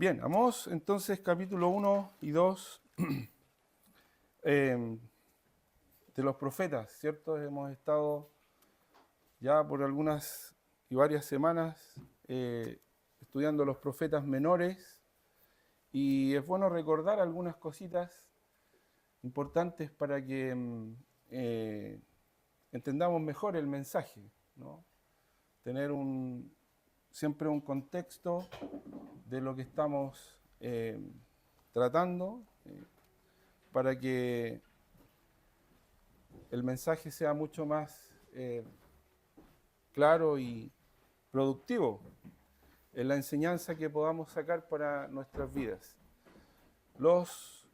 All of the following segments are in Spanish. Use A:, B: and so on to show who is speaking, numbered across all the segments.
A: Bien, Amós, entonces capítulo 1 y 2 de los profetas, ¿cierto? Hemos estado ya por algunas y varias semanas estudiando los profetas menores y es bueno recordar algunas cositas importantes para que entendamos mejor el mensaje, ¿no? Tener siempre un contexto de lo que estamos tratando para que el mensaje sea mucho más claro y productivo en la enseñanza que podamos sacar para nuestras vidas. Los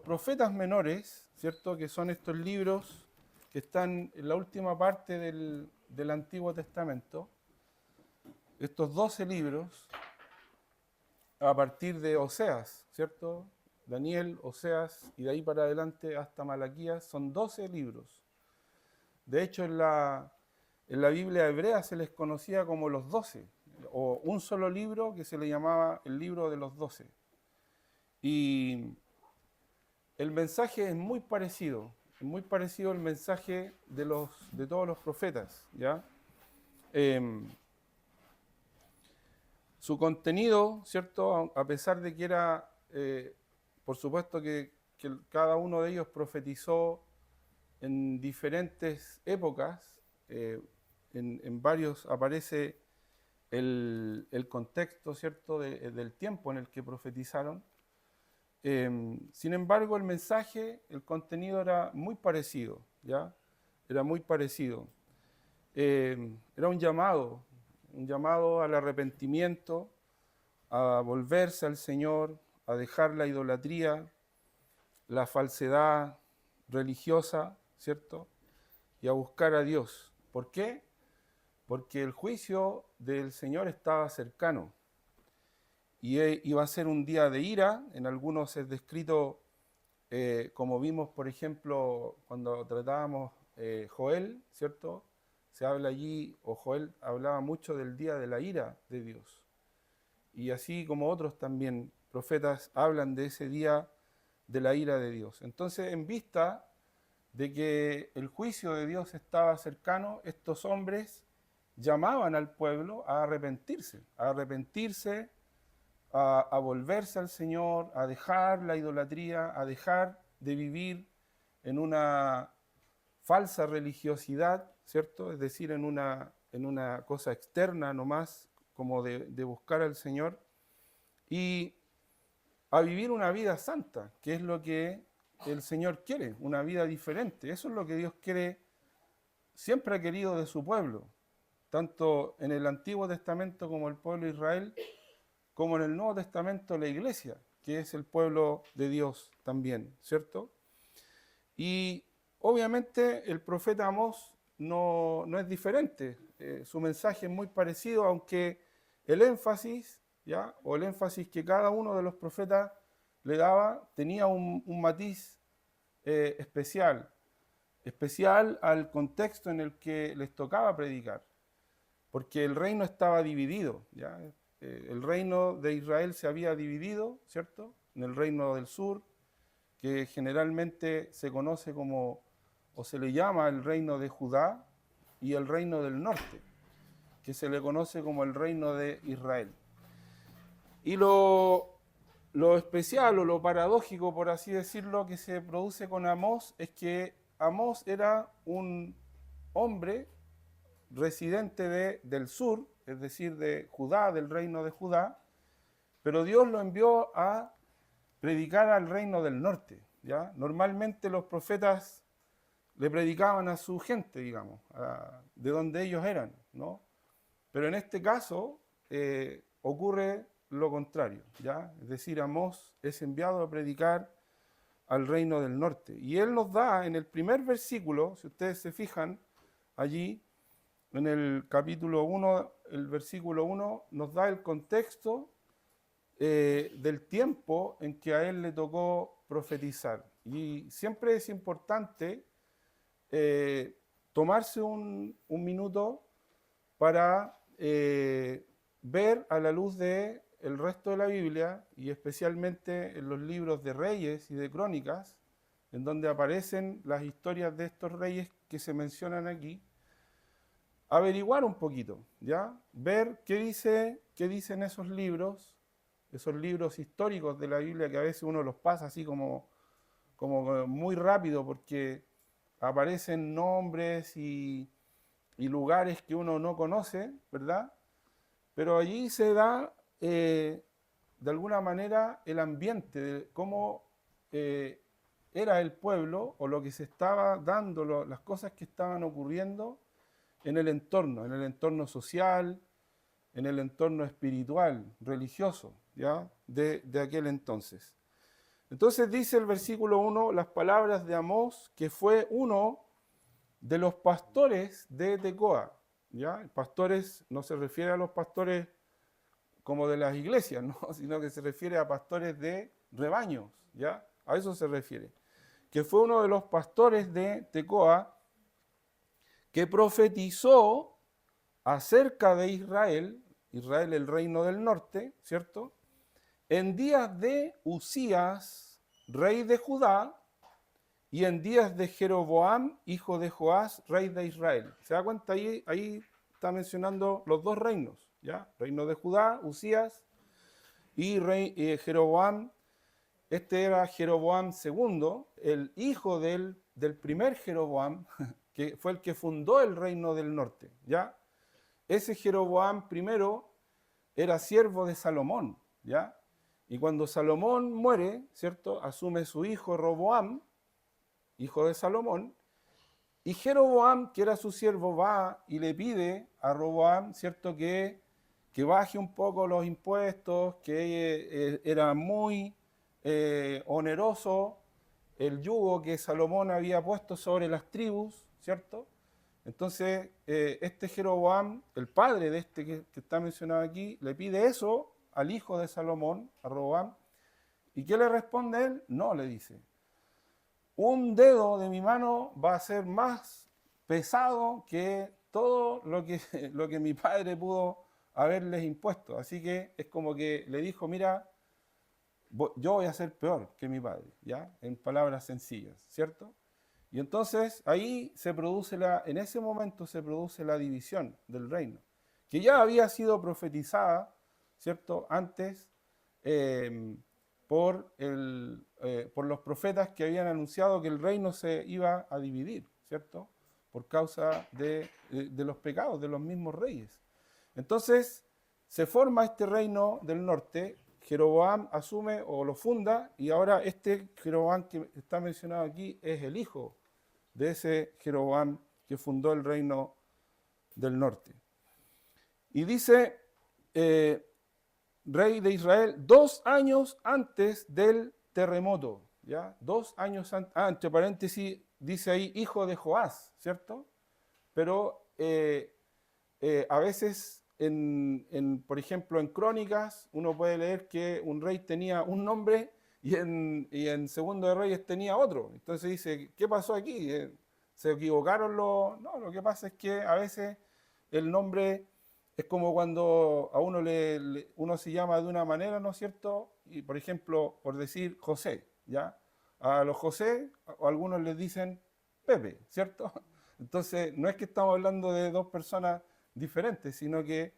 A: profetas menores, ¿cierto? Que son estos libros que están en la última parte del Antiguo Testamento, estos 12 libros, a partir de Oseas, ¿cierto? Daniel, Oseas y de ahí para adelante hasta Malaquías, son 12 libros. De hecho, en la Biblia hebrea se les conocía como los 12, o un solo libro que se le llamaba el libro de los 12. Y el mensaje es muy parecido al mensaje de todos los profetas, ¿ya? Su contenido, ¿cierto? A pesar de que era, por supuesto que cada uno de ellos profetizó en diferentes épocas, en varios aparece el contexto, ¿cierto?, del tiempo en el que profetizaron. Sin embargo, el mensaje, el contenido era muy parecido, ¿ya? Era muy parecido. Era un llamado al arrepentimiento, a volverse al Señor, a dejar la idolatría, la falsedad religiosa, ¿cierto? Y a buscar a Dios. ¿Por qué? Porque el juicio del Señor estaba cercano y iba a ser un día de ira. En algunos es descrito, como vimos, por ejemplo, cuando tratábamos Joel, ¿cierto? Se habla allí, o Joel hablaba mucho del día de la ira de Dios. Y así como otros también profetas hablan de ese día de la ira de Dios. Entonces, en vista de que el juicio de Dios estaba cercano, estos hombres llamaban al pueblo a arrepentirse, a volverse al Señor, a dejar la idolatría, a dejar de vivir en una falsa religiosidad, ¿cierto? Es decir, en una cosa externa nomás, como de buscar al Señor, y a vivir una vida santa, que es lo que el Señor quiere, una vida diferente. Eso es lo que Dios quiere, siempre ha querido de su pueblo, tanto en el Antiguo Testamento como el pueblo de Israel, como en el Nuevo Testamento la iglesia, que es el pueblo de Dios también, ¿cierto? Y obviamente el profeta Amós no es diferente, su mensaje es muy parecido, aunque el énfasis, ¿ya? O el énfasis que cada uno de los profetas le daba tenía un matiz especial, especial al contexto en el que les tocaba predicar, porque el reino estaba dividido, ¿ya? El reino de Israel se había dividido, ¿cierto? En el reino del sur, que generalmente se conoce como, o se le llama el reino de Judá, y el reino del norte, que se le conoce como el reino de Israel. Y lo especial o lo paradójico, por así decirlo, que se produce con Amós es que Amós era un hombre residente del sur, es decir, de Judá, del reino de Judá, pero Dios lo envió a predicar al reino del norte, ¿ya? Normalmente los profetas le predicaban a su gente, digamos, de donde ellos eran, ¿no? Pero en este caso ocurre lo contrario, ¿ya? Es decir, Amós es enviado a predicar al reino del norte. Y él nos da en el primer versículo, si ustedes se fijan allí, en el capítulo 1, el versículo 1, nos da el contexto del tiempo en que a él le tocó profetizar. Y siempre es importante tomarse un minuto para ver a la luz de el resto de la Biblia, y especialmente en los libros de Reyes y de Crónicas, en donde aparecen las historias de estos reyes que se mencionan aquí, averiguar un poquito, ¿ya? Ver qué dicen esos libros históricos de la Biblia, que a veces uno los pasa así como muy rápido porque aparecen nombres y lugares que uno no conoce, ¿verdad? Pero allí se da, de alguna manera, el ambiente de cómo era el pueblo o lo que se estaba dando, las cosas que estaban ocurriendo en el entorno social, en el entorno espiritual, religioso, ¿ya? De aquel entonces. Entonces dice el versículo 1 las palabras de Amós, que fue uno de los pastores de Tecoa. ¿Ya? Pastores no se refiere a los pastores como de las iglesias, ¿no? Sino que se refiere a pastores de rebaños, ¿ya? A eso se refiere. Que fue uno de los pastores de Tecoa que profetizó acerca de Israel, Israel el reino del norte, ¿cierto? En días de Usías, rey de Judá, y en días de Jeroboam, hijo de Joás, rey de Israel. ¿Se da cuenta? Ahí está mencionando los dos reinos, ¿ya? Reino de Judá, Usías, y Jeroboam. Este era Jeroboam II, el hijo del primer Jeroboam, que fue el que fundó el reino del norte, ¿ya? Ese Jeroboam primero era siervo de Salomón, ¿ya? Y cuando Salomón muere, ¿cierto? Asume su hijo Roboam, hijo de Salomón, y Jeroboam, que era su siervo, va y le pide a Roboam, ¿cierto?, que baje un poco los impuestos, que era muy oneroso el yugo que Salomón había puesto sobre las tribus, ¿cierto? Entonces, este Jeroboam, el padre de este que está mencionado aquí, le pide eso al hijo de Salomón, a Roboam, ¿y qué le responde él? No, le dice, un dedo de mi mano va a ser más pesado que todo lo que mi padre pudo haberles impuesto. Así que es como que le dijo, mira, yo voy a ser peor que mi padre, ¿ya? En palabras sencillas, ¿cierto? Y entonces ahí en ese momento se produce la división del reino, que ya había sido profetizada, ¿cierto? Antes, por los profetas que habían anunciado que el reino se iba a dividir, ¿cierto? Por causa de los pecados de los mismos reyes. Entonces se forma este reino del norte, Jeroboam asume o lo funda, y ahora este Jeroboam que está mencionado aquí es el hijo de ese Jeroboam que fundó el reino del norte. Y dice, rey de Israel, 2 años antes del terremoto, ¿ya? 2 años antes, entre paréntesis, dice ahí hijo de Joás, ¿cierto? Pero a veces, por ejemplo, en Crónicas, uno puede leer que un rey tenía un nombre y en Segundo de Reyes tenía otro. Entonces dice, ¿qué pasó aquí? ¿Se equivocaron los...? No, lo que pasa es que a veces el nombre es como cuando a uno uno se llama de una manera, ¿no es cierto? Y, por ejemplo, por decir José, ¿ya? A los José, o algunos les dicen Pepe, ¿cierto? Entonces, no es que estamos hablando de dos personas diferentes, sino que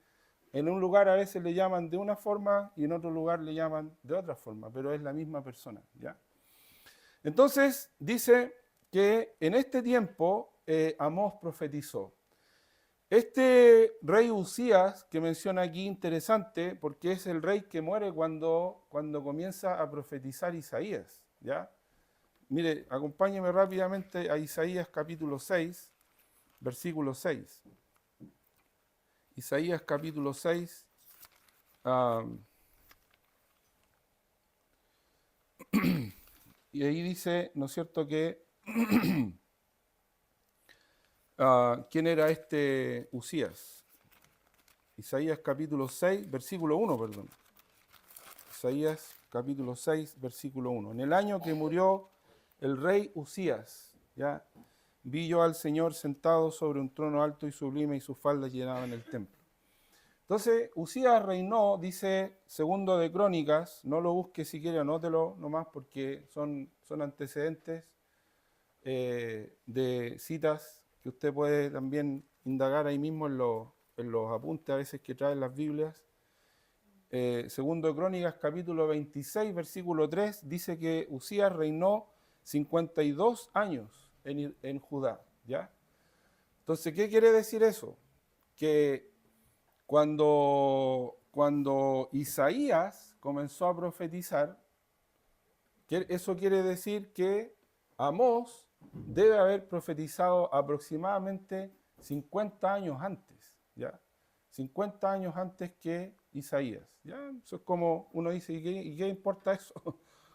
A: en un lugar a veces le llaman de una forma y en otro lugar le llaman de otra forma, pero es la misma persona, ¿ya? Entonces, dice que en este tiempo Amós profetizó. Este rey Usías, que menciona aquí, interesante, porque es el rey que muere cuando comienza a profetizar Isaías, ¿ya? Mire, acompáñeme rápidamente a Isaías capítulo 6, versículo 6. Isaías capítulo 6, y ahí dice, ¿no es cierto?, que ¿quién era este Usías? Isaías capítulo 6, versículo 1, perdón. Isaías capítulo 6, versículo 1. En el año que murió el rey Usías, ¿ya? Vi yo al Señor sentado sobre un trono alto y sublime y sus faldas llenaban el templo. Entonces, Usías reinó, dice Segundo de Crónicas, no lo busque si quiere, anótelo nomás porque son antecedentes de citas que usted puede también indagar ahí mismo en los apuntes a veces que traen las Biblias. Segundo de Crónicas, capítulo 26, versículo 3, dice que Usías reinó 52 años en Judá, ¿ya? Entonces, ¿qué quiere decir eso? Que cuando Isaías comenzó a profetizar, eso quiere decir que Amós debe haber profetizado aproximadamente 50 años antes, ¿ya? 50 años antes que Isaías, ¿ya? Eso es como uno dice, ¿y qué importa eso?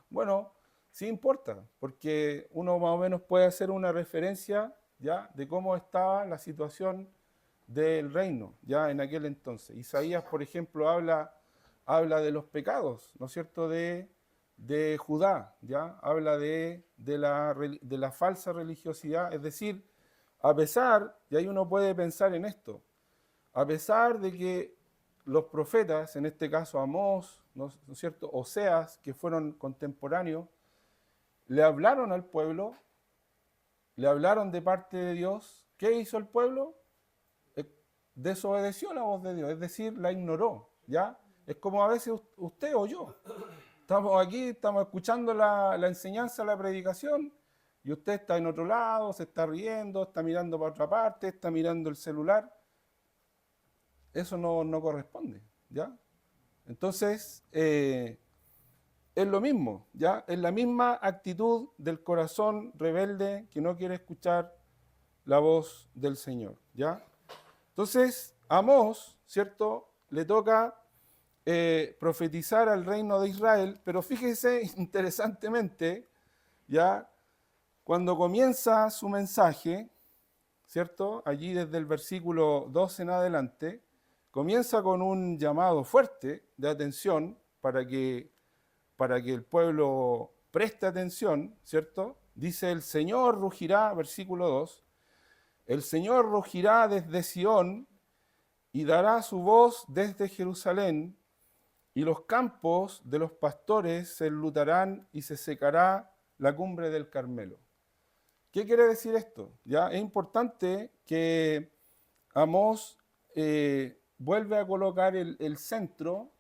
A: Bueno, sí importa, porque uno más o menos puede hacer una referencia, ¿ya?, de cómo estaba la situación del reino, ya en aquel entonces. Isaías, por ejemplo, habla de los pecados, ¿no es cierto?, de Judá, ¿ya? Habla de la falsa religiosidad, es decir, a pesar, y ahí uno puede pensar en esto, a pesar de que los profetas, en este caso Amós, ¿no es cierto?, Oseas, que fueron contemporáneos, le hablaron al pueblo, le hablaron de parte de Dios. ¿Qué hizo el pueblo? Desobedeció la voz de Dios, es decir, la ignoró, ¿ya? Es como a veces usted o yo. Estamos aquí, estamos escuchando la enseñanza, la predicación, y usted está en otro lado, se está riendo, está mirando para otra parte, está mirando el celular. Eso no corresponde, ¿ya? Entonces, es lo mismo, ¿ya? Es la misma actitud del corazón rebelde que no quiere escuchar la voz del Señor, ¿ya? Entonces, a Amós, ¿cierto?, le toca profetizar al reino de Israel, pero fíjese interesantemente, ya, cuando comienza su mensaje, ¿cierto?, allí desde el versículo 12 en adelante, comienza con un llamado fuerte de atención para que el pueblo preste atención, ¿cierto? Dice, el Señor rugirá, versículo 2, el Señor rugirá desde Sión y dará su voz desde Jerusalén, y los campos de los pastores se enlutarán y se secará la cumbre del Carmelo. ¿Qué quiere decir esto? ¿Ya? Es importante que Amós vuelve a colocar el centro,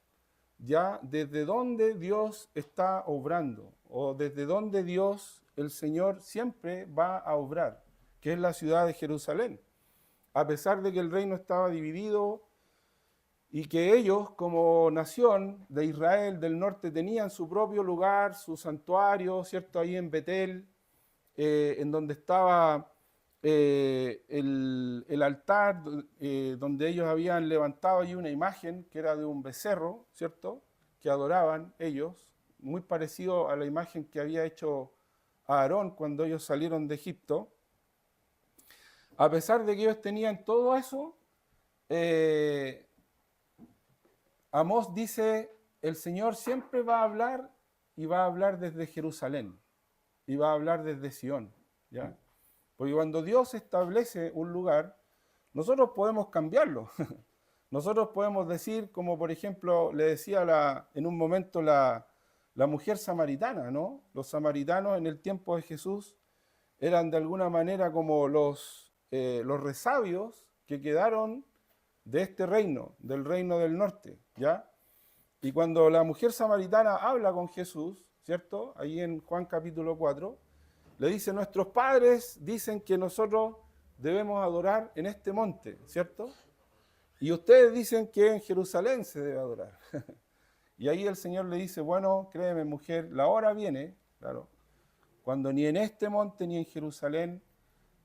A: ya, desde donde Dios está obrando, o desde donde Dios, el Señor, siempre va a obrar, que es la ciudad de Jerusalén. A pesar de que el reino estaba dividido y que ellos, como nación de Israel del norte, tenían su propio lugar, su santuario, ¿cierto?, ahí en Betel, en donde estaba el altar, donde ellos habían levantado allí una imagen que era de un becerro, ¿cierto?, que adoraban ellos, muy parecido a la imagen que había hecho Aarón cuando ellos salieron de Egipto. A pesar de que ellos tenían todo eso, Amós dice, el Señor siempre va a hablar y va a hablar desde Jerusalén y va a hablar desde Sión, ¿ya? Porque cuando Dios establece un lugar, nosotros podemos cambiarlo. Nosotros podemos decir, como por ejemplo le decía en un momento la mujer samaritana, ¿no? Los samaritanos en el tiempo de Jesús eran de alguna manera como los resabios que quedaron de este reino, del reino del norte, ¿ya? Y cuando la mujer samaritana habla con Jesús, ¿cierto?, ahí en Juan capítulo 4, le dice, nuestros padres dicen que nosotros debemos adorar en este monte, ¿cierto? Y ustedes dicen que en Jerusalén se debe adorar. Y ahí el Señor le dice, bueno, créeme mujer, la hora viene, claro, cuando ni en este monte ni en Jerusalén,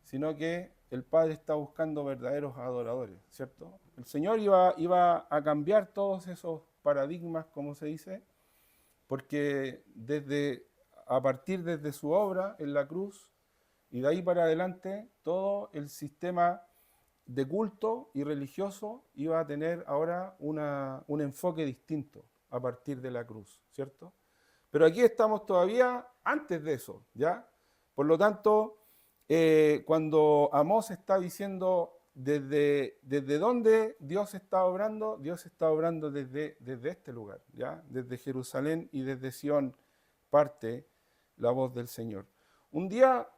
A: sino que el Padre está buscando verdaderos adoradores, ¿cierto? El Señor iba a cambiar todos esos paradigmas, como se dice, porque a partir desde su obra en la cruz y de ahí para adelante, todo el sistema de culto y religioso iba a tener ahora un enfoque distinto a partir de la cruz, ¿cierto? Pero aquí estamos todavía antes de eso, ¿ya? Por lo tanto, cuando Amós está diciendo desde dónde Dios está obrando. Dios está obrando desde este lugar, ¿ya? Desde Jerusalén y desde Sión parte la voz del Señor. Un día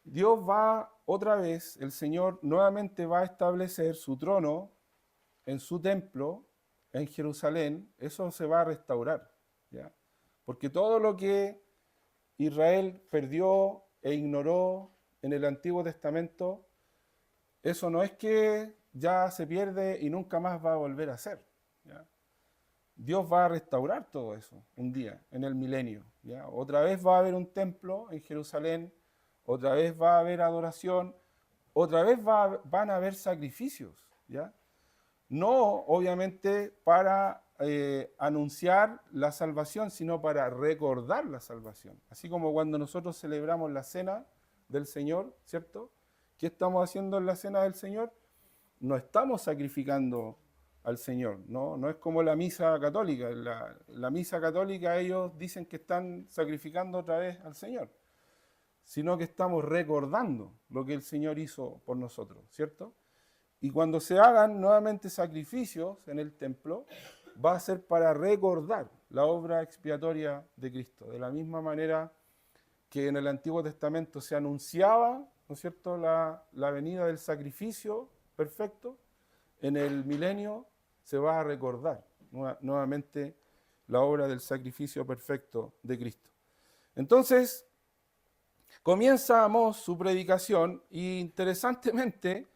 A: Dios va otra vez, el Señor nuevamente va a establecer su trono en su templo, en Jerusalén. Eso se va a restaurar, ¿ya? Porque todo lo que Israel perdió e ignoró en el Antiguo Testamento, eso no es que ya se pierde y nunca más va a volver a ser, ¿ya? Dios va a restaurar todo eso un día, en el milenio, ¿ya? Otra vez va a haber un templo en Jerusalén, otra vez va a haber adoración, otra vez van a haber sacrificios, ¿ya? No, obviamente, para anunciar la salvación, sino para recordar la salvación. Así como cuando nosotros celebramos la cena del Señor, ¿cierto? ¿Qué estamos haciendo en la cena del Señor? No estamos sacrificando al Señor, ¿no? No es como la misa católica. La misa católica ellos dicen que están sacrificando otra vez al Señor, sino que estamos recordando lo que el Señor hizo por nosotros, ¿cierto? Y cuando se hagan nuevamente sacrificios en el templo, va a ser para recordar la obra expiatoria de Cristo. De la misma manera que en el Antiguo Testamento se anunciaba, ¿no es cierto?, la venida del sacrificio perfecto, en el milenio se va a recordar nuevamente la obra del sacrificio perfecto de Cristo. Entonces, comienza Amós su predicación y interesantemente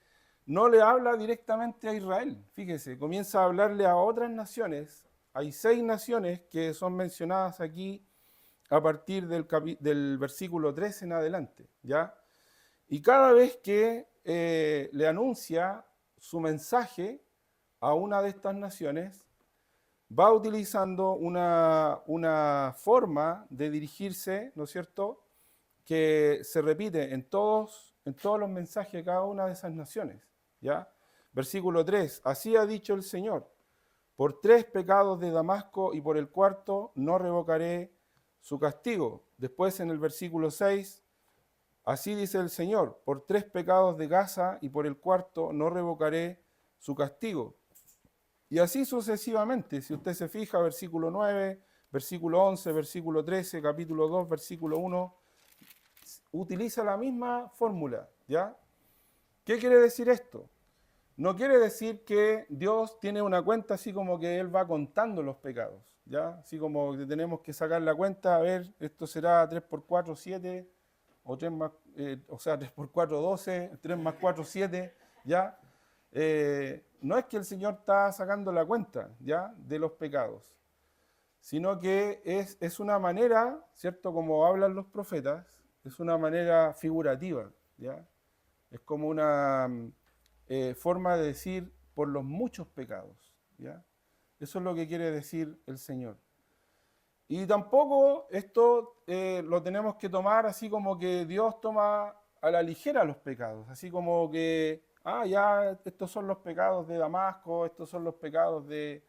A: no le habla directamente a Israel. Fíjese, comienza a hablarle a otras naciones. Hay 6 naciones que son mencionadas aquí a partir del versículo 3 en adelante, ¿ya? Y cada vez que le anuncia su mensaje a una de estas naciones, va utilizando una forma de dirigirse, ¿no es cierto?, que se repite en todos los mensajes de cada una de esas naciones, ¿ya? Versículo 3, así ha dicho el Señor, por 3 pecados de Damasco y por el 4º no revocaré su castigo. Después en el versículo 6, así dice el Señor, por 3 pecados de Gaza y por el 4º no revocaré su castigo. Y así sucesivamente, si usted se fija, versículo 9, versículo 11, versículo 13, capítulo 2, versículo 1, utiliza la misma fórmula, ¿ya? ¿Qué quiere decir esto? No quiere decir que Dios tiene una cuenta así como que Él va contando los pecados, ¿ya? Así como que tenemos que sacar la cuenta, a ver, esto será 3 por 4, 7, o 3 más, 3 por 4, 12, 3 más 4, 7, ¿ya? No es que el Señor está sacando la cuenta, ¿ya?, de los pecados, sino que es una manera, ¿cierto?, como hablan los profetas, es una manera figurativa, ¿ya? Es como una forma de decir por los muchos pecados, ¿ya? Eso es lo que quiere decir el Señor. Y tampoco esto lo tenemos que tomar así como que Dios toma a la ligera los pecados, así como que, ya, estos son los pecados de Damasco, estos son los pecados de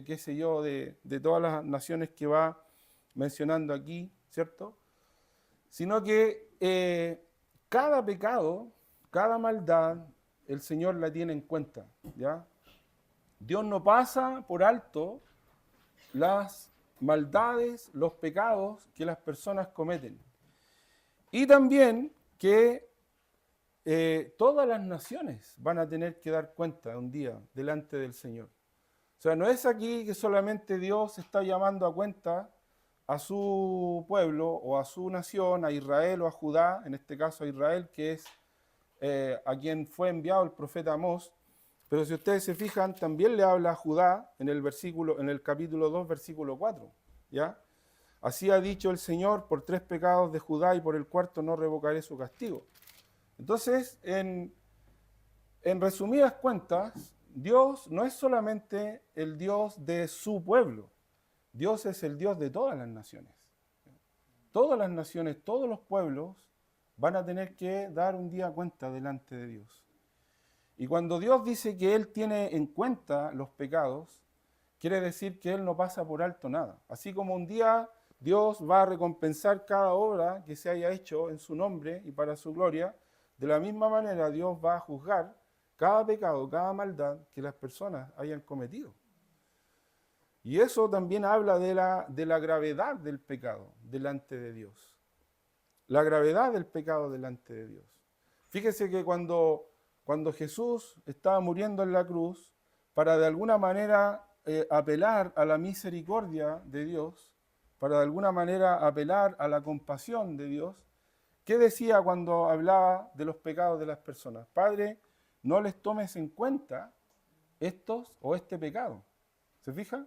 A: qué sé yo, de todas las naciones que va mencionando aquí, ¿cierto? Sino que cada pecado, cada maldad, el Señor la tiene en cuenta, ¿ya? Dios no pasa por alto las maldades, los pecados que las personas cometen. Y también que todas las naciones van a tener que dar cuenta un día delante del Señor. O sea, no es aquí que solamente Dios está llamando a cuenta a su pueblo o a su nación, a Israel o a Judá, en este caso a Israel, que es a quien fue enviado el profeta Amós. Pero si ustedes se fijan, también le habla a Judá en el capítulo 2, versículo 4, ¿ya? Así ha dicho el Señor, por 3 pecados de Judá y por el 4º no revocaré su castigo. Entonces, en resumidas cuentas, Dios no es solamente el Dios de su pueblo, Dios es el Dios de todas las naciones. Todas las naciones, todos los pueblos van a tener que dar un día cuenta delante de Dios. Y cuando Dios dice que Él tiene en cuenta los pecados, quiere decir que Él no pasa por alto nada. Así como un día Dios va a recompensar cada obra que se haya hecho en su nombre y para su gloria, de la misma manera Dios va a juzgar cada pecado, cada maldad que las personas hayan cometido. Y eso también habla de la gravedad del pecado delante de Dios. La gravedad del pecado delante de Dios. Fíjese que cuando Jesús estaba muriendo en la cruz, para de alguna manera apelar a la misericordia de Dios, para de alguna manera apelar a la compasión de Dios, ¿qué decía cuando hablaba de los pecados de las personas? Padre, no les tomes en cuenta estos o este pecado. ¿Se fija?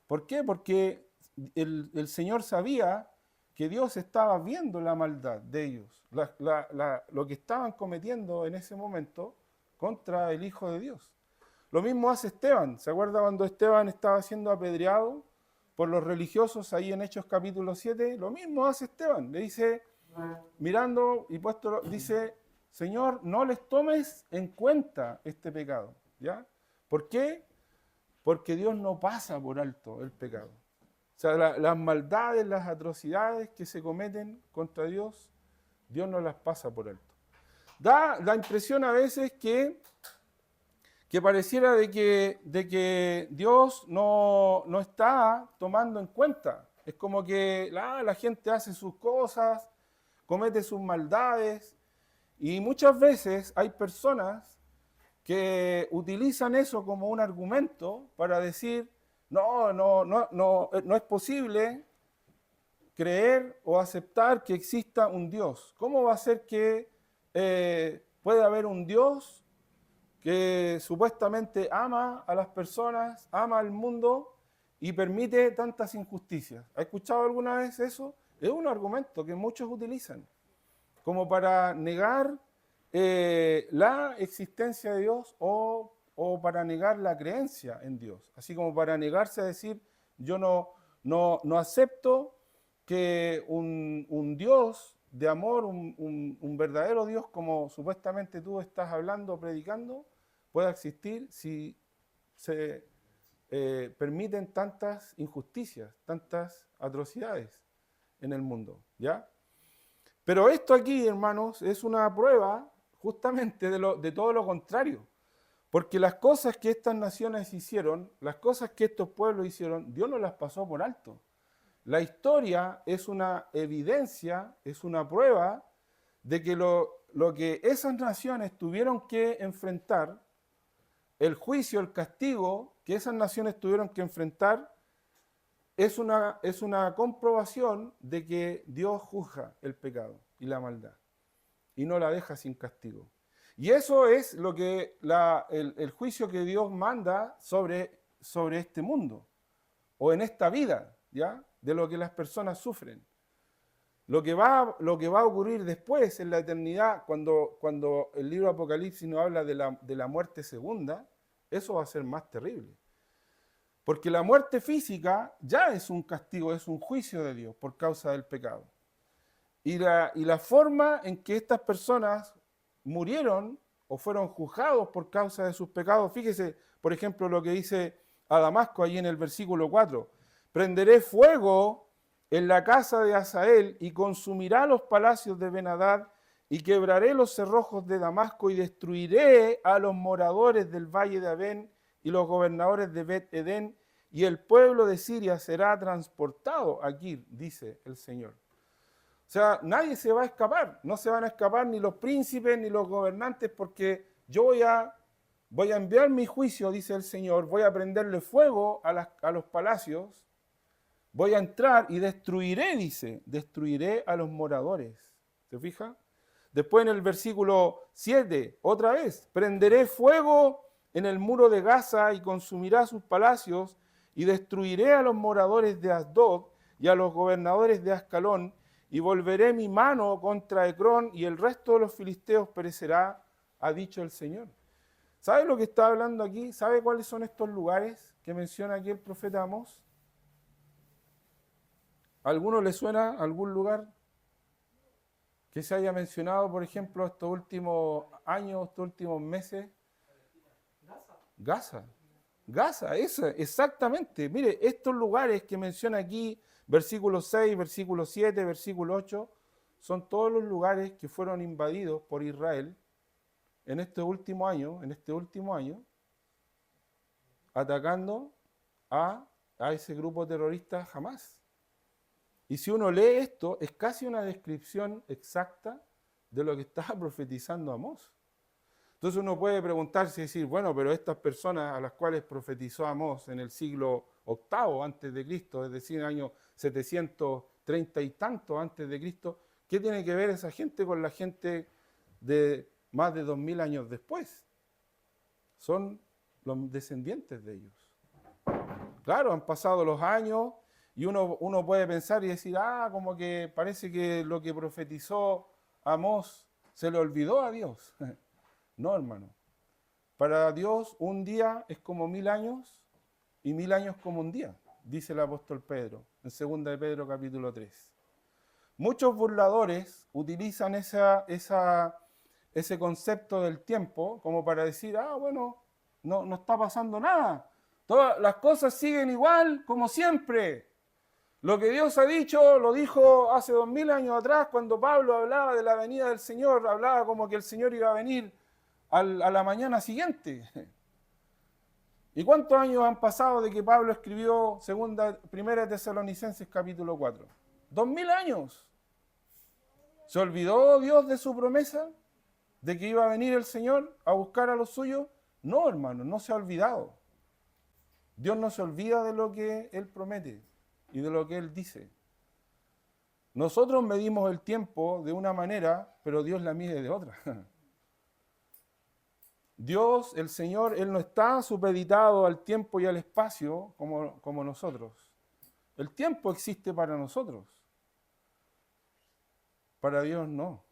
A: ¿Por qué? Porque el Señor sabía que Dios estaba viendo la maldad de ellos, lo que estaban cometiendo en ese momento contra el Hijo de Dios. Lo mismo hace Esteban. ¿Se acuerda cuando Esteban estaba siendo apedreado por los religiosos ahí en Hechos capítulo 7? Lo mismo hace Esteban. Le dice, mirando y puesto, dice, Señor, no les tomes en cuenta este pecado. ¿Ya? ¿Por qué? Porque Dios no pasa por alto el pecado. O sea, las maldades, las atrocidades que se cometen contra Dios, Dios no las pasa por alto. Da la impresión a veces que pareciera de que Dios no está tomando en cuenta. Es como que la gente hace sus cosas, comete sus maldades, y muchas veces hay personas que utilizan eso como un argumento para decir, no es posible creer o aceptar que exista un Dios. ¿Cómo va a ser que puede haber un Dios que supuestamente ama a las personas, ama al mundo y permite tantas injusticias? ¿Ha escuchado alguna vez eso? Es un argumento que muchos utilizan como para negar la existencia de Dios o para negar la creencia en Dios, así como para negarse a decir, yo no acepto que un Dios de amor, un verdadero Dios como supuestamente tú estás hablando, predicando, pueda existir si se permiten tantas injusticias, tantas atrocidades en el mundo, ¿ya? Pero esto aquí, hermanos, es una prueba justamente de todo lo contrario. Porque las cosas que estas naciones hicieron, las cosas que estos pueblos hicieron, Dios no las pasó por alto. La historia es una evidencia, es una prueba de que lo que esas naciones tuvieron que enfrentar, el juicio, el castigo que esas naciones tuvieron que enfrentar, es una comprobación de que Dios juzga el pecado y la maldad y no la deja sin castigo. Y eso es lo que el juicio que Dios manda sobre este mundo o en esta vida, ¿ya? De lo que las personas sufren. Lo que va a ocurrir después en la eternidad, cuando el libro de Apocalipsis nos habla de la muerte segunda, eso va a ser más terrible. Porque la muerte física ya es un castigo, es un juicio de Dios por causa del pecado. Y la forma en que estas personas murieron o fueron juzgados por causa de sus pecados, fíjese, por ejemplo, lo que dice a Damasco ahí en el versículo 4. Prenderé fuego en la casa de Hazael y consumirá los palacios de Ben-Hadad y quebraré los cerrojos de Damasco y destruiré a los moradores del valle de Abén y los gobernadores de Bet-Edén, y el pueblo de Siria será transportado aquí, dice el Señor. O sea, nadie se va a escapar, no se van a escapar ni los príncipes ni los gobernantes, porque yo voy a enviar mi juicio, dice el Señor, voy a prenderle fuego a los palacios, voy a entrar y destruiré, dice, destruiré a los moradores. ¿Se fija? Después en el versículo 7, otra vez, prenderé fuego en el muro de Gaza y consumirá sus palacios y destruiré a los moradores de Asdod y a los gobernadores de Ascalón y volveré mi mano contra Ecrón y el resto de los filisteos perecerá, ha dicho el Señor. ¿Sabe lo que está hablando aquí? ¿Sabe cuáles son estos lugares que menciona aquí el profeta Amós? ¿A alguno le suena algún lugar que se haya mencionado, por ejemplo, estos últimos años, estos últimos meses? Gaza, eso, exactamente. Mire, estos lugares que menciona aquí, versículo 6, versículo 7, versículo 8, son todos los lugares que fueron invadidos por Israel en este último año, atacando a ese grupo terrorista Hamás. Y si uno lee esto, es casi una descripción exacta de lo que estaba profetizando Amós. Entonces uno puede preguntarse y decir, bueno, pero estas personas a las cuales profetizó Amós en el siglo VIII antes de Cristo, es decir, en el año 730 y tanto antes de Cristo, ¿qué tiene que ver esa gente con la gente de más de 2000 años después? Son los descendientes de ellos. Claro, han pasado los años y uno puede pensar y decir, como que parece que lo que profetizó Amós se le olvidó a Dios. No, hermano. Para Dios un día es como 1000 años y 1000 años como un día, dice el apóstol Pedro, en 2 de Pedro capítulo 3. Muchos burladores utilizan ese concepto del tiempo como para decir, bueno, no está pasando nada. Todas las cosas siguen igual como siempre. Lo que Dios ha dicho, lo dijo hace 2000 años atrás, cuando Pablo hablaba de la venida del Señor, hablaba como que el Señor iba a venir a la mañana siguiente. ¿Y cuántos años han pasado de que Pablo escribió Primera Tesalonicenses capítulo 4? 2000 años. ¿Se olvidó Dios de su promesa? ¿De que iba a venir el Señor a buscar a los suyos? No, hermano, no se ha olvidado. Dios no se olvida de lo que Él promete y de lo que Él dice. Nosotros medimos el tiempo de una manera, pero Dios la mide de otra. Dios, el Señor, Él no está supeditado al tiempo y al espacio como nosotros. El tiempo existe para nosotros. Para Dios no.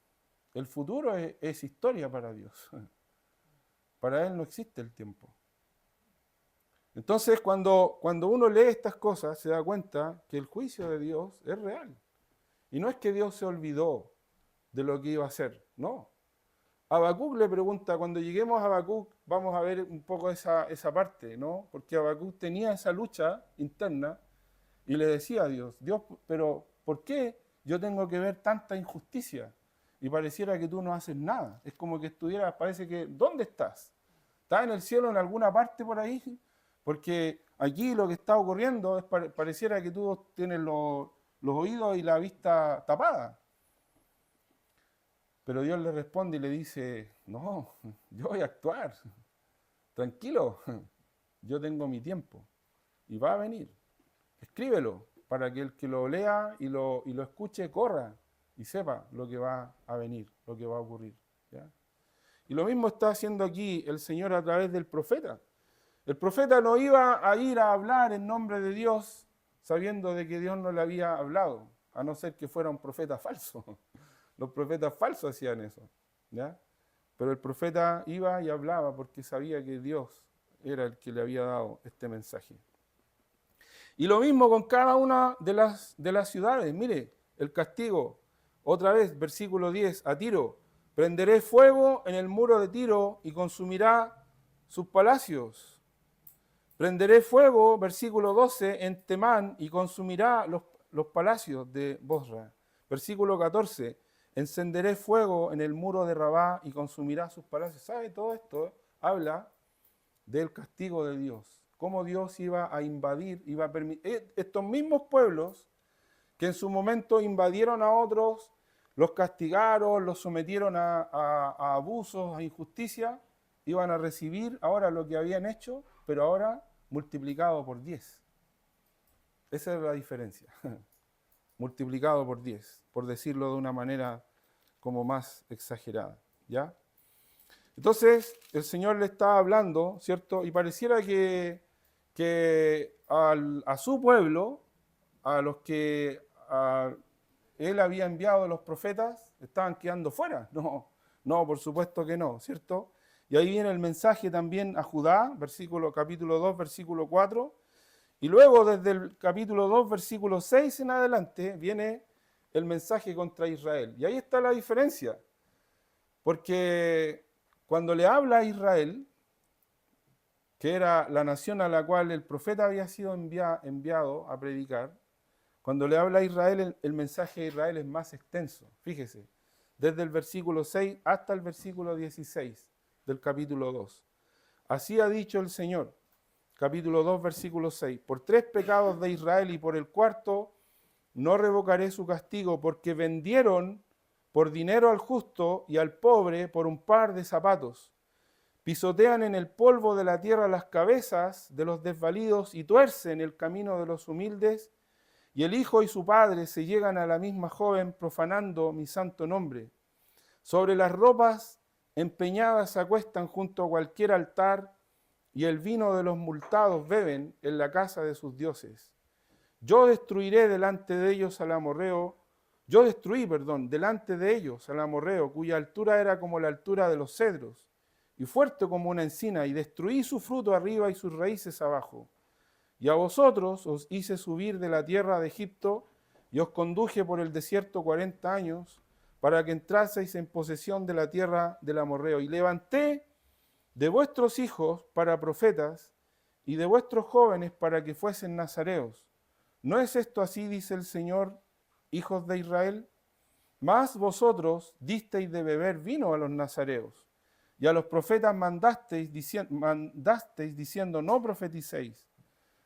A: El futuro es historia para Dios. Para Él no existe el tiempo. Entonces, cuando uno lee estas cosas, se da cuenta que el juicio de Dios es real. Y no es que Dios se olvidó de lo que iba a hacer, no. Habacuc le pregunta, cuando lleguemos a Habacuc, vamos a ver un poco esa parte, ¿no? Porque Habacuc tenía esa lucha interna y le decía a Dios, pero ¿por qué yo tengo que ver tanta injusticia? Y pareciera que tú no haces nada. Es como que estuvieras, parece que, ¿dónde estás? ¿Estás en el cielo en alguna parte por ahí? Porque aquí lo que está ocurriendo es pareciera que tú tienes los oídos y la vista tapada. Pero Dios le responde y le dice, no, yo voy a actuar. Tranquilo, yo tengo mi tiempo. Y va a venir. Escríbelo para que el que lo lea y lo escuche corra y sepa lo que va a venir, lo que va a ocurrir. ¿Ya? Y lo mismo está haciendo aquí el Señor a través del profeta. El profeta no iba a ir a hablar en nombre de Dios sabiendo de que Dios no le había hablado, a no ser que fuera un profeta falso. Los profetas falsos hacían eso. ¿Ya? Pero el profeta iba y hablaba porque sabía que Dios era el que le había dado este mensaje. Y lo mismo con cada una de las ciudades. Mire, el castigo. Otra vez, versículo 10, a Tiro. Prenderé fuego en el muro de Tiro y consumirá sus palacios. Prenderé fuego, versículo 12, en Temán y consumirá los palacios de Bosra. Versículo 14, encenderé fuego en el muro de Rabá y consumirá sus palacios. ¿Sabe? Todo esto habla del castigo de Dios. Cómo Dios iba a invadir, iba a permitir. Estos mismos pueblos que en su momento invadieron a otros, los castigaron, los sometieron a abusos, a injusticia, iban a recibir ahora lo que habían hecho, pero ahora multiplicado por 10. Esa es la diferencia. Multiplicado por 10, por decirlo de una manera como más exagerada. ¿Ya? Entonces, el Señor le está hablando, ¿cierto? Y pareciera que a su pueblo, a los que Él había enviado los profetas, estaban quedando fuera. No, por supuesto que no, ¿cierto? Y ahí viene el mensaje también a Judá, capítulo 2, versículo 4. Y luego desde el capítulo 2, versículo 6 en adelante, viene el mensaje contra Israel. Y ahí está la diferencia. Porque cuando le habla a Israel, que era la nación a la cual el profeta había sido enviado a predicar, cuando le habla a Israel, el mensaje de Israel es más extenso. Fíjese, desde el versículo 6 hasta el versículo 16. del capítulo 2. Así ha dicho el Señor, capítulo 2, versículo 6. Por 3 pecados de Israel y por el cuarto no revocaré su castigo, porque vendieron por dinero al justo y al pobre por un par de zapatos. Pisotean en el polvo de la tierra las cabezas de los desvalidos y tuercen el camino de los humildes, y el hijo y su padre se llegan a la misma joven profanando mi santo nombre. Sobre las ropas empeñadas se acuestan junto a cualquier altar, y el vino de los multados beben en la casa de sus dioses. Yo destruí delante de ellos al amorreo, delante de ellos al amorreo, cuya altura era como la altura de los cedros, y fuerte como una encina, y destruí su fruto arriba y sus raíces abajo. Y a vosotros os hice subir de la tierra de Egipto, y os conduje por el desierto 40 años, para que entraseis en posesión de la tierra del amorreo. Y levanté de vuestros hijos para profetas, y de vuestros jóvenes para que fuesen nazareos. ¿No es esto así, dice el Señor, hijos de Israel? Mas vosotros disteis de beber vino a los nazareos, y a los profetas mandasteis diciendo, no profeticéis.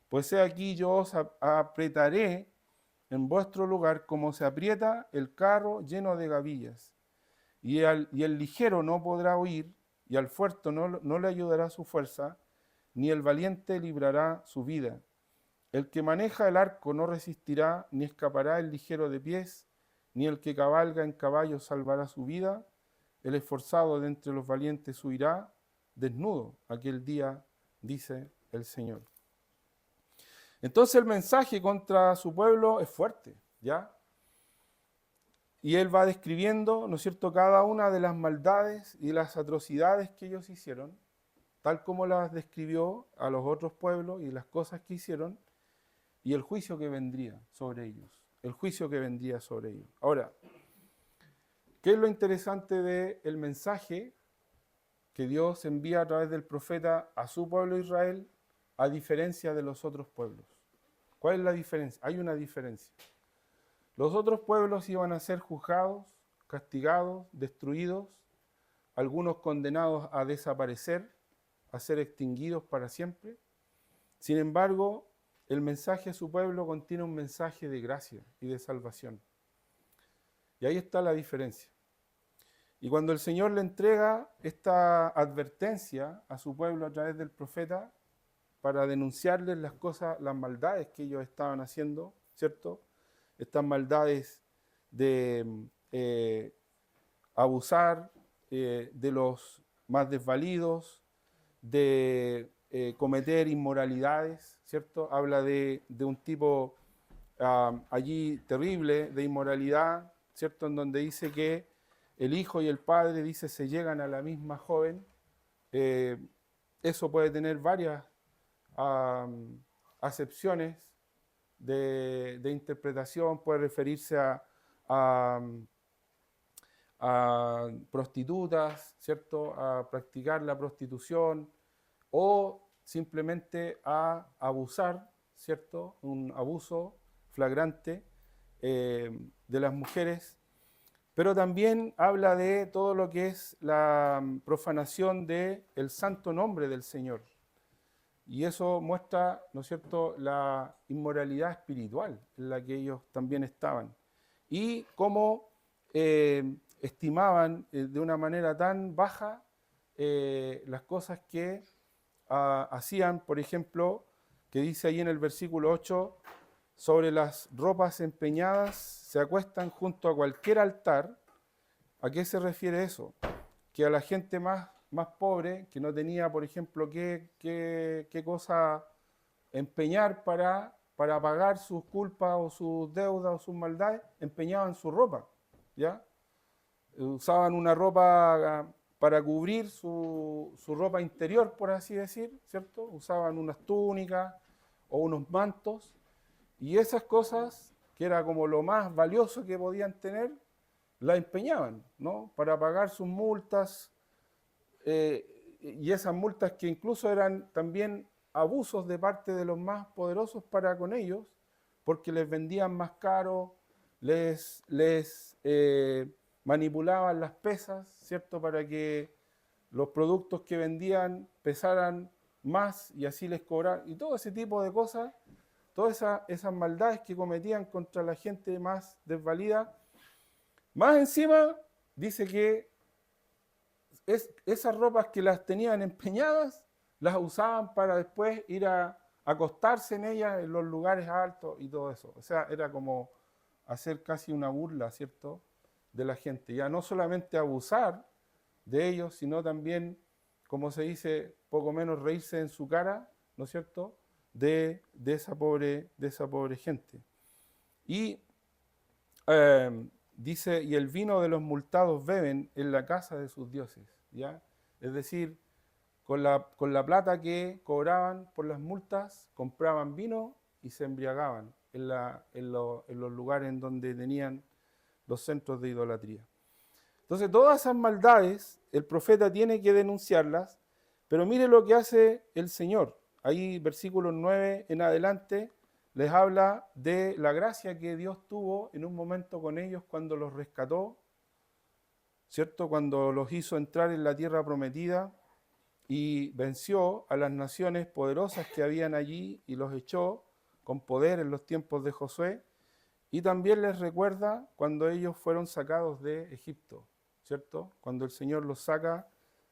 A: Pues he aquí yo os apretaré en vuestro lugar como se aprieta el carro lleno de gavillas. Y el ligero no podrá huir, y al fuerte no le ayudará su fuerza, ni el valiente librará su vida. El que maneja el arco no resistirá, ni escapará el ligero de pies, ni el que cabalga en caballo salvará su vida. El esforzado de entre los valientes huirá desnudo aquel día, dice el Señor. Entonces el mensaje contra su pueblo es fuerte, ¿ya? Y él va describiendo, ¿no es cierto?, cada una de las maldades y las atrocidades que ellos hicieron, tal como las describió a los otros pueblos y las cosas que hicieron, y el juicio que vendría sobre ellos. El juicio que vendría sobre ellos. Ahora, ¿qué es lo interesante del mensaje que Dios envía a través del profeta a su pueblo Israel, a diferencia de los otros pueblos? ¿Cuál es la diferencia? Hay una diferencia. Los otros pueblos iban a ser juzgados, castigados, destruidos, algunos condenados a desaparecer, a ser extinguidos para siempre. Sin embargo, el mensaje a su pueblo contiene un mensaje de gracia y de salvación. Y ahí está la diferencia. Y cuando el Señor le entrega esta advertencia a su pueblo a través del profeta para denunciarles las cosas, las maldades que ellos estaban haciendo, ¿cierto? Estas maldades de abusar de los más desvalidos, de cometer inmoralidades, ¿cierto? Habla de un tipo allí terrible de inmoralidad, ¿cierto? En donde dice que el hijo y el padre, dice, se llegan a la misma joven. Eso puede tener varias acepciones de interpretación, puede referirse a prostitutas, ¿cierto? A practicar la prostitución o simplemente a abusar, ¿cierto? Un abuso flagrante de las mujeres, pero también habla de todo lo que es la profanación del santo nombre del Señor. Y eso muestra, ¿no es cierto?, la inmoralidad espiritual en la que ellos también estaban. Y cómo estimaban de una manera tan baja las cosas que hacían, por ejemplo, que dice ahí en el versículo 8, sobre las ropas empeñadas se acuestan junto a cualquier altar. ¿A qué se refiere eso? Que a la gente más pobre, que no tenía, por ejemplo, qué cosa empeñar para pagar sus culpas o sus deudas o sus maldades, empeñaban su ropa, ¿ya? Usaban una ropa para cubrir su ropa interior, por así decir, ¿cierto? Usaban unas túnicas o unos mantos, y esas cosas, que era como lo más valioso que podían tener, la empeñaban, ¿no? Para pagar sus multas, y esas multas que incluso eran también abusos de parte de los más poderosos para con ellos, porque les vendían más caro, les manipulaban las pesas, ¿cierto? Para que los productos que vendían pesaran más y así les cobraran, y todo ese tipo de cosas, todas esas maldades que cometían contra la gente más desvalida. Más encima, dice que esas ropas que las tenían empeñadas, las usaban para después ir a acostarse en ellas en los lugares altos y todo eso. O sea, era como hacer casi una burla, ¿cierto?, de la gente. Ya no solamente abusar de ellos, sino también, como se dice, poco menos reírse en su cara, ¿no es cierto?, de esa pobre gente. Y dice, y el vino de los multados beben en la casa de sus dioses, ¿ya? Es decir, con la plata que cobraban por las multas, compraban vino y se embriagaban en los lugares en donde tenían los centros de idolatría. Entonces, todas esas maldades, el profeta tiene que denunciarlas, pero mire lo que hace el Señor. Ahí, versículos 9 en adelante, les habla de la gracia que Dios tuvo en un momento con ellos cuando los rescató, ¿cierto? Cuando los hizo entrar en la tierra prometida y venció a las naciones poderosas que habían allí y los echó con poder en los tiempos de Josué. Y también les recuerda cuando ellos fueron sacados de Egipto, ¿cierto? Cuando el Señor los saca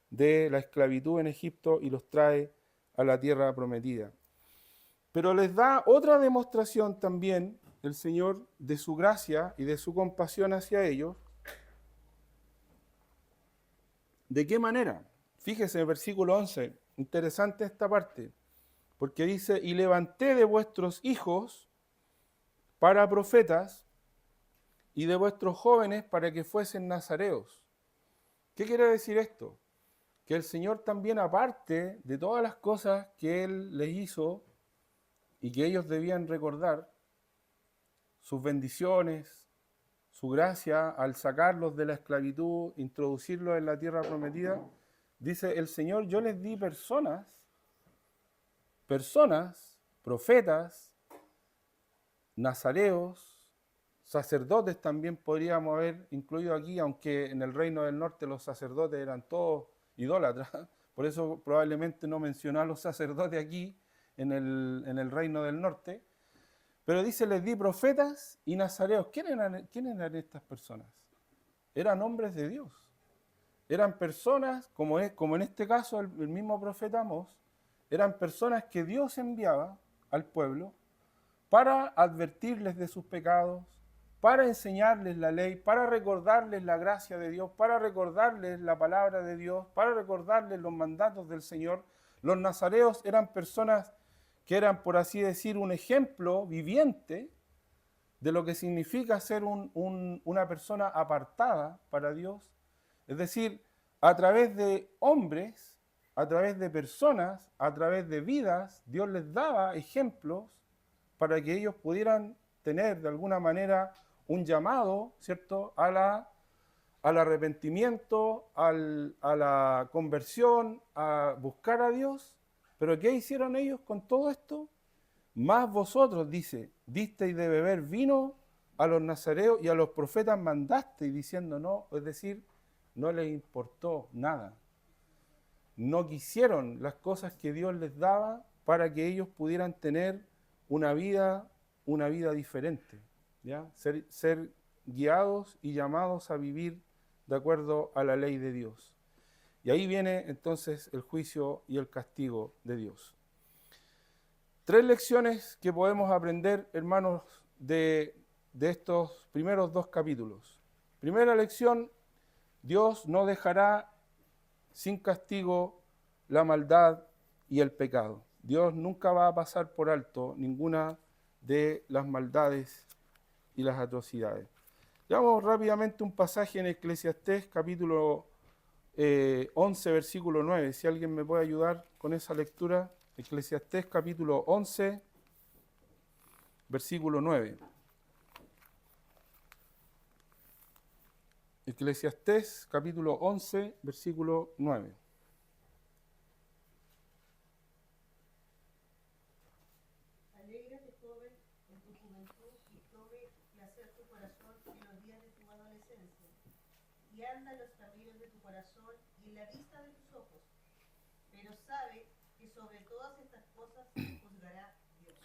A: de la esclavitud en Egipto y los trae a la tierra prometida. Pero les da otra demostración también el Señor de su gracia y de su compasión hacia ellos. ¿De qué manera? Fíjese en el versículo 11, interesante esta parte, porque dice, y levanté de vuestros hijos para profetas y de vuestros jóvenes para que fuesen nazareos. ¿Qué quiere decir esto? Que el Señor también, aparte de todas las cosas que Él les hizo y que ellos debían recordar, sus bendiciones, su gracia al sacarlos de la esclavitud, introducirlos en la tierra prometida, dice el Señor, yo les di personas, profetas, nazareos, sacerdotes también podríamos haber incluido aquí, aunque en el reino del norte los sacerdotes eran todos idólatras, por eso probablemente no mencionó a los sacerdotes aquí en el reino del norte, pero dice, les di profetas y nazareos. ¿Quiénes eran estas personas? Eran hombres de Dios. Eran personas, como en este caso el mismo profeta Amós, eran personas que Dios enviaba al pueblo para advertirles de sus pecados, para enseñarles la ley, para recordarles la gracia de Dios, para recordarles la palabra de Dios, para recordarles los mandatos del Señor. Los nazareos eran personas que eran, por así decir, un ejemplo viviente de lo que significa ser una persona apartada para Dios. Es decir, a través de hombres, a través de personas, a través de vidas, Dios les daba ejemplos para que ellos pudieran tener de alguna manera un llamado, ¿cierto?, al arrepentimiento, a la conversión, a buscar a Dios. ¿Pero qué hicieron ellos con todo esto? Más vosotros, dice, disteis de beber vino a los nazareos y a los profetas mandasteis diciendo no, es decir, no les importó nada. No quisieron las cosas que Dios les daba para que ellos pudieran tener una vida diferente, ¿ya? Ser guiados y llamados a vivir de acuerdo a la ley de Dios. Y ahí viene entonces el juicio y el castigo de Dios. 3 lecciones que podemos aprender, hermanos, de estos primeros 2 capítulos. Primera lección, Dios no dejará sin castigo la maldad y el pecado. Dios nunca va a pasar por alto ninguna de las maldades y las atrocidades. Veamos rápidamente un pasaje en Eclesiastés, capítulo 11, versículo 9. Si alguien me puede ayudar con esa lectura. Eclesiastés, capítulo 11, versículo 9. Eclesiastés, capítulo 11, versículo 9.
B: Alégrate, joven, en tu juventud y tome placer tu corazón en los días de tu adolescencia. y anda en los caminos de tu corazón y en la vista de tus ojos, pero sabe que sobre todas estas cosas juzgará Dios.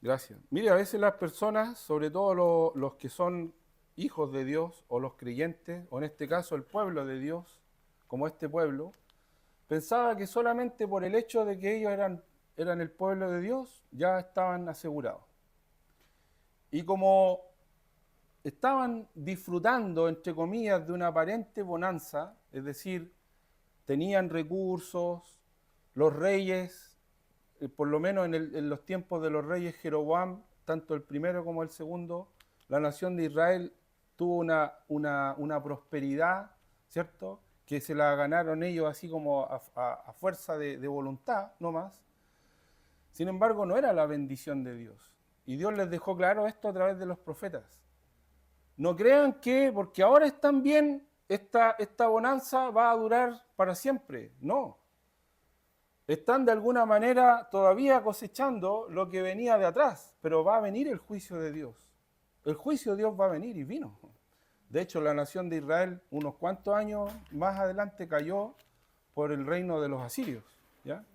A: Gracias. Mire, a veces las personas, sobre todo los que son hijos de Dios o los creyentes, o en este caso el pueblo de Dios, como este pueblo, pensaba que solamente por el hecho de que ellos eran el pueblo de Dios, ya estaban asegurados. Y como estaban disfrutando, entre comillas, de una aparente bonanza, es decir, tenían recursos, los reyes, por lo menos en los tiempos de los reyes Jeroboam, tanto el primero como el segundo, la nación de Israel tuvo una prosperidad, ¿cierto?, que se la ganaron ellos así como a fuerza de voluntad, no más. Sin embargo, no era la bendición de Dios. Y Dios les dejó claro esto a través de los profetas. No crean que porque ahora están bien, esta bonanza va a durar para siempre. No. Están de alguna manera todavía cosechando lo que venía de atrás, pero va a venir el juicio de Dios. El juicio de Dios va a venir y vino. De hecho, la nación de Israel, unos cuantos años más adelante, cayó por el reino de los asirios, ¿ya?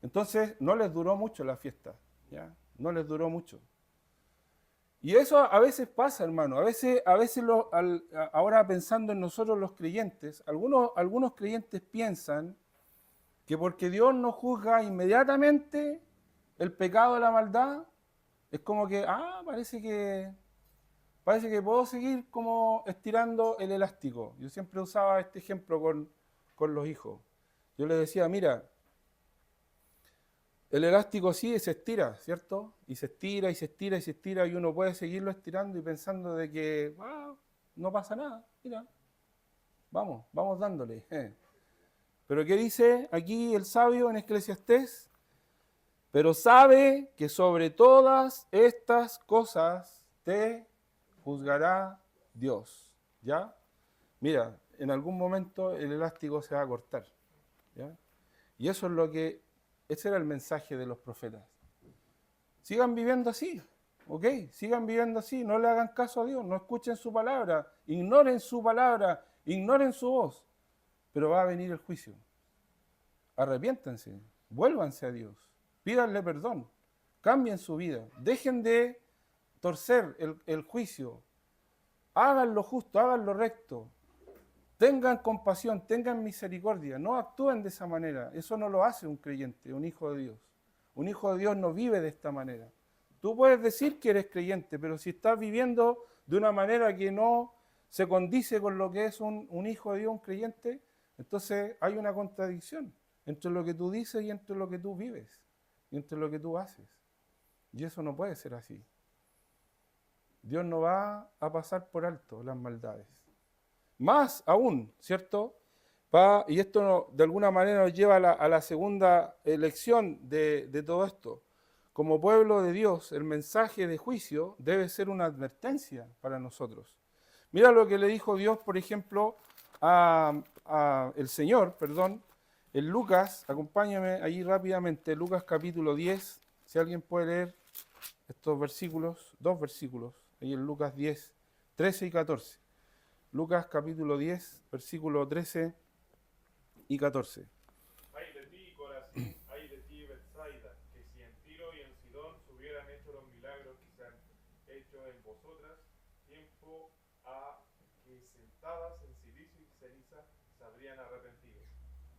A: Entonces, no les duró mucho la fiesta, ¿ya? No les duró mucho. Y eso a veces pasa, hermano. A veces ahora pensando en nosotros los creyentes, algunos creyentes piensan que porque Dios no juzga inmediatamente el pecado de la maldad, es como que, parece que puedo seguir como estirando el elástico. Yo siempre usaba este ejemplo con los hijos. Yo les decía, mira, el elástico sí se estira, ¿cierto? Y se estira y se estira y se estira y uno puede seguirlo estirando y pensando de que no pasa nada, mira, vamos dándole. Pero ¿qué dice aquí el sabio en Eclesiastés? Pero sabe que sobre todas estas cosas te juzgará Dios, ¿ya? Mira, en algún momento el elástico se va a cortar, ¿ya? Y eso es ese era el mensaje de los profetas. Sigan viviendo así, ¿ok? Sigan viviendo así, no le hagan caso a Dios, no escuchen su palabra, ignoren su palabra, ignoren su voz, pero va a venir el juicio. Arrepiéntanse, vuélvanse a Dios, pídanle perdón, cambien su vida, dejen de torcer el juicio, hagan lo justo, hagan lo recto, tengan compasión, tengan misericordia, no actúen de esa manera. Eso no lo hace un creyente, un hijo de Dios. Un hijo de Dios no vive de esta manera. Tú puedes decir que eres creyente, pero si estás viviendo de una manera que no se condice con lo que es un hijo de Dios, un creyente, entonces hay una contradicción entre lo que tú dices y entre lo que tú vives, y entre lo que tú haces. Y eso no puede ser así. Dios no va a pasar por alto las maldades. Más aún, ¿cierto? Y esto de alguna manera nos lleva a la segunda lección de todo esto. Como pueblo de Dios, el mensaje de juicio debe ser una advertencia para nosotros. Mira lo que le dijo Dios, por ejemplo, el Señor, en Lucas, acompáñame allí rápidamente, Lucas capítulo 10, si alguien puede leer estos versículos, dos versículos, ahí en Lucas 10, 13 y 14. Lucas capítulo 10, versículo 13 y 14.
C: Ay de ti, Corazín, ay de ti, Betsaida, que si en Tiro y en Sidón se hubieran hecho los milagros que se han hecho en vosotras, tiempo a que sentadas en silicio y ceniza se habrían arrepentido.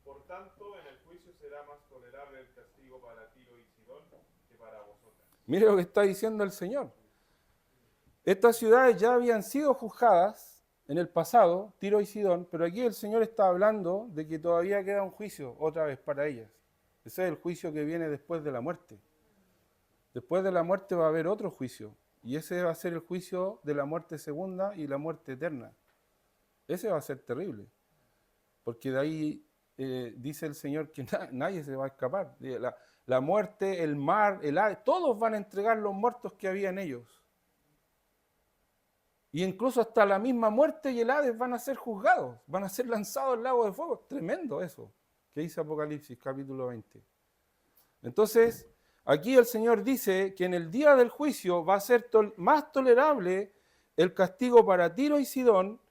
C: Por tanto, en el juicio será más tolerable el castigo para Tiro y Sidón que para vosotras.
A: Mire lo que está diciendo el Señor. Estas ciudades ya habían sido juzgadas en el pasado, Tiro y Sidón, pero aquí el Señor está hablando de que todavía queda un juicio otra vez para ellas. Ese es el juicio que viene después de la muerte. Después de la muerte va a haber otro juicio, y ese va a ser el juicio de la muerte segunda y la muerte eterna. Ese va a ser terrible, porque de ahí dice el Señor que nadie se va a escapar. La muerte, el mar, el aire, todos van a entregar los muertos que había en ellos. Y incluso hasta la misma muerte y el Hades van a ser juzgados, van a ser lanzados al lago de fuego. Tremendo eso que dice Apocalipsis capítulo 20. Entonces, aquí el Señor dice que en el día del juicio va a ser más tolerable el castigo para Tiro y Sidón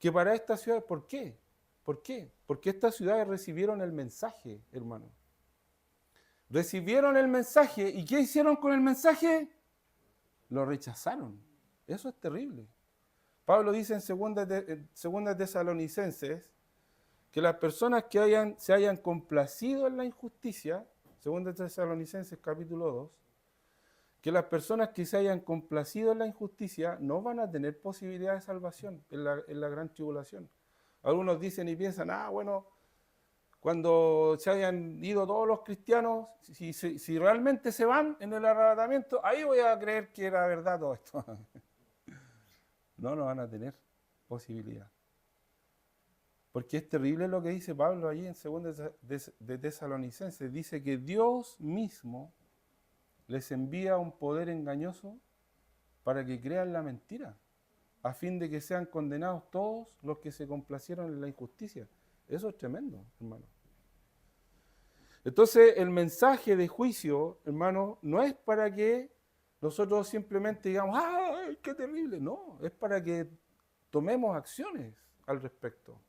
A: que para esta ciudad, ¿por qué? ¿Por qué? Porque estas ciudades recibieron el mensaje, hermano. Recibieron el mensaje, ¿y qué hicieron con el mensaje? Lo rechazaron. Eso es terrible. Pablo dice en segunda Tesalonicenses que las personas que se hayan complacido en la injusticia, segunda Tesalonicenses capítulo 2, que las personas que se hayan complacido en la injusticia no van a tener posibilidad de salvación en la gran tribulación. Algunos dicen y piensan, bueno, cuando se hayan ido todos los cristianos, si realmente se van en el arrebatamiento, ahí voy a creer que era verdad todo esto. No van a tener posibilidad. Porque es terrible lo que dice Pablo allí en 2 de Tesalonicenses. Dice que Dios mismo les envía un poder engañoso para que crean la mentira, a fin de que sean condenados todos los que se complacieron en la injusticia. Eso es tremendo, hermano. Entonces, el mensaje de juicio, hermano, no es para que nosotros simplemente digamos, ¡ay, qué terrible! No, es para que tomemos acciones al respecto.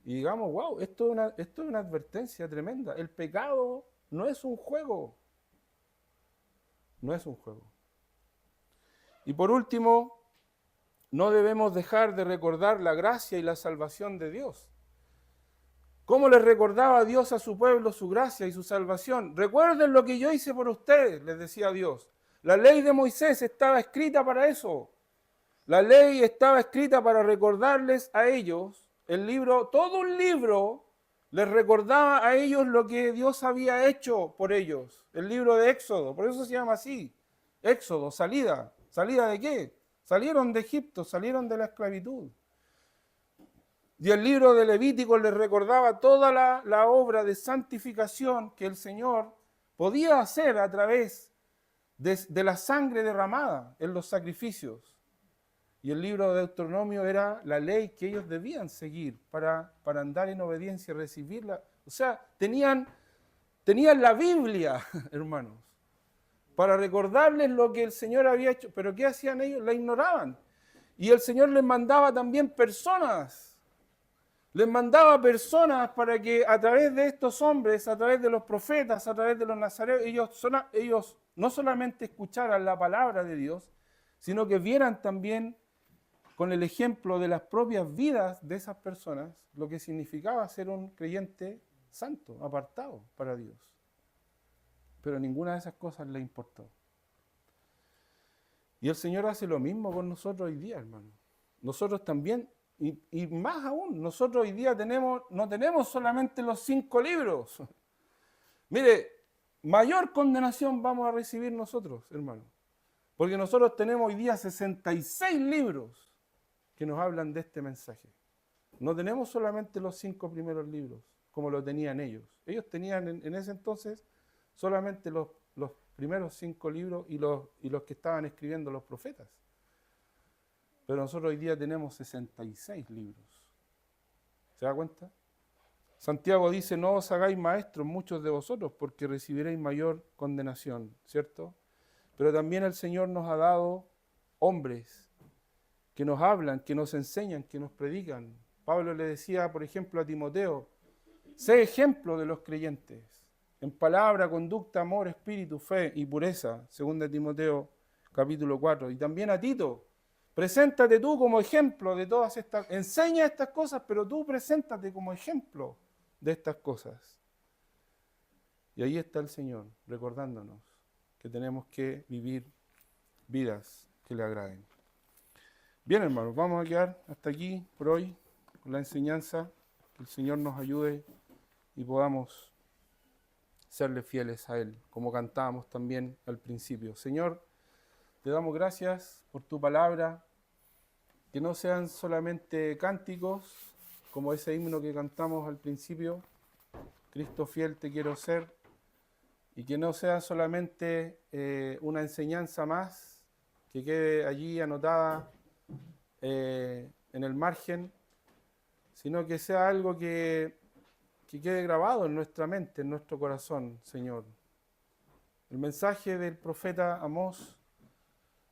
A: Y digamos, wow, esto es una advertencia tremenda. El pecado no es un juego. No es un juego. Y por último, no debemos dejar de recordar la gracia y la salvación de Dios. ¿Cómo les recordaba Dios a su pueblo su gracia y su salvación? Recuerden lo que yo hice por ustedes, les decía Dios. La ley de Moisés estaba escrita para eso. La ley estaba escrita para recordarles a ellos, el libro, todo un libro les recordaba a ellos lo que Dios había hecho por ellos. El libro de Éxodo, por eso se llama así. Éxodo, salida. ¿Salida de qué? Salieron de Egipto, salieron de la esclavitud. Y el libro de Levítico les recordaba toda la obra de santificación que el Señor podía hacer a través de la sangre derramada en los sacrificios. Y el libro de Deuteronomio era la ley que ellos debían seguir para andar en obediencia y recibirla. O sea, tenían la Biblia, hermanos, para recordarles lo que el Señor había hecho. Pero ¿qué hacían ellos? La ignoraban. Y el Señor les mandaba también personas. Les mandaba personas para que a través de estos hombres, a través de los profetas, a través de los nazareos, ellos no solamente escucharan la palabra de Dios, sino que vieran también con el ejemplo de las propias vidas de esas personas lo que significaba ser un creyente santo, apartado para Dios. Pero ninguna de esas cosas le importó. Y el Señor hace lo mismo con nosotros hoy día, hermano. Nosotros también, y más aún, nosotros hoy día no tenemos solamente los 5 libros. Mire, mayor condenación vamos a recibir nosotros, hermano. Porque nosotros tenemos hoy día 66 libros que nos hablan de este mensaje. No tenemos solamente los 5 primeros libros, como lo tenían ellos. Ellos tenían en ese entonces solamente los primeros 5 libros y los que estaban escribiendo los profetas. Pero nosotros hoy día tenemos 66 libros. ¿Se da cuenta? Santiago dice, no os hagáis maestros muchos de vosotros, porque recibiréis mayor condenación, ¿cierto? Pero también el Señor nos ha dado hombres que nos hablan, que nos enseñan, que nos predican. Pablo le decía, por ejemplo, a Timoteo, sé ejemplo de los creyentes, en palabra, conducta, amor, espíritu, fe y pureza, 2 Timoteo capítulo 4. Y también a Tito, preséntate tú como ejemplo de todas estas, enseña estas cosas, pero tú preséntate como ejemplo de estas cosas. Y ahí está el Señor, recordándonos que tenemos que vivir vidas que le agraden. Bien, hermanos, vamos a quedar hasta aquí por hoy con la enseñanza. Que el Señor nos ayude y podamos serle fieles a Él, como cantábamos también al principio. Señor, te damos gracias por tu palabra, que no sean solamente cánticos, como ese himno que cantamos al principio, Cristo fiel te quiero ser, y que no sea solamente una enseñanza más, que quede allí anotada en el margen, sino que sea algo que quede grabado en nuestra mente, en nuestro corazón, Señor. El mensaje del profeta Amós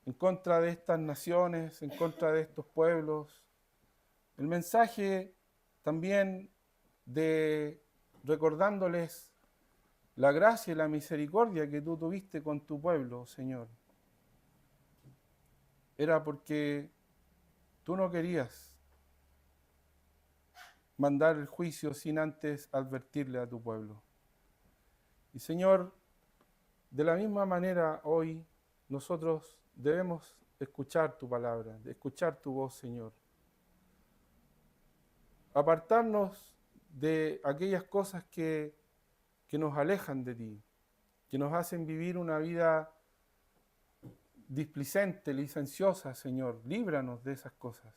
A: en contra de estas naciones, en contra de estos pueblos, El mensaje también de recordándoles la gracia y la misericordia que tú tuviste con tu pueblo, Señor. Era porque tú no querías mandar el juicio sin antes advertirle a tu pueblo. Y Señor, de la misma manera hoy nosotros debemos escuchar tu palabra, escuchar tu voz, Señor. Apartarnos de aquellas cosas que nos alejan de ti, que nos hacen vivir una vida displicente, licenciosa, Señor. Líbranos de esas cosas.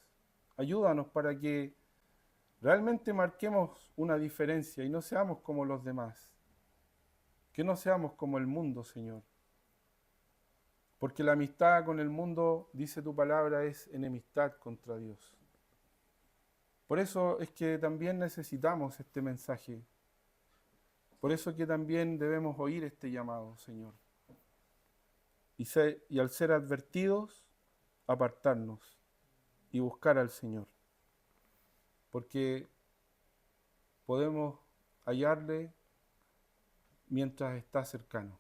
A: Ayúdanos para que realmente marquemos una diferencia y no seamos como los demás. Que no seamos como el mundo, Señor. Porque la amistad con el mundo, dice tu palabra, es enemistad contra Dios. Por eso es que también necesitamos este mensaje. Por eso que también debemos oír este llamado, Señor. Y al ser advertidos, apartarnos y buscar al Señor. Porque podemos hallarle mientras está cercano.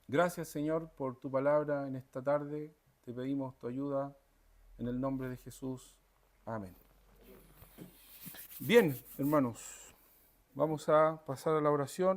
A: Gracias, Señor, por tu palabra en esta tarde. Te pedimos tu ayuda en el nombre de Jesús. Amén. Bien, hermanos, vamos a pasar a la oración.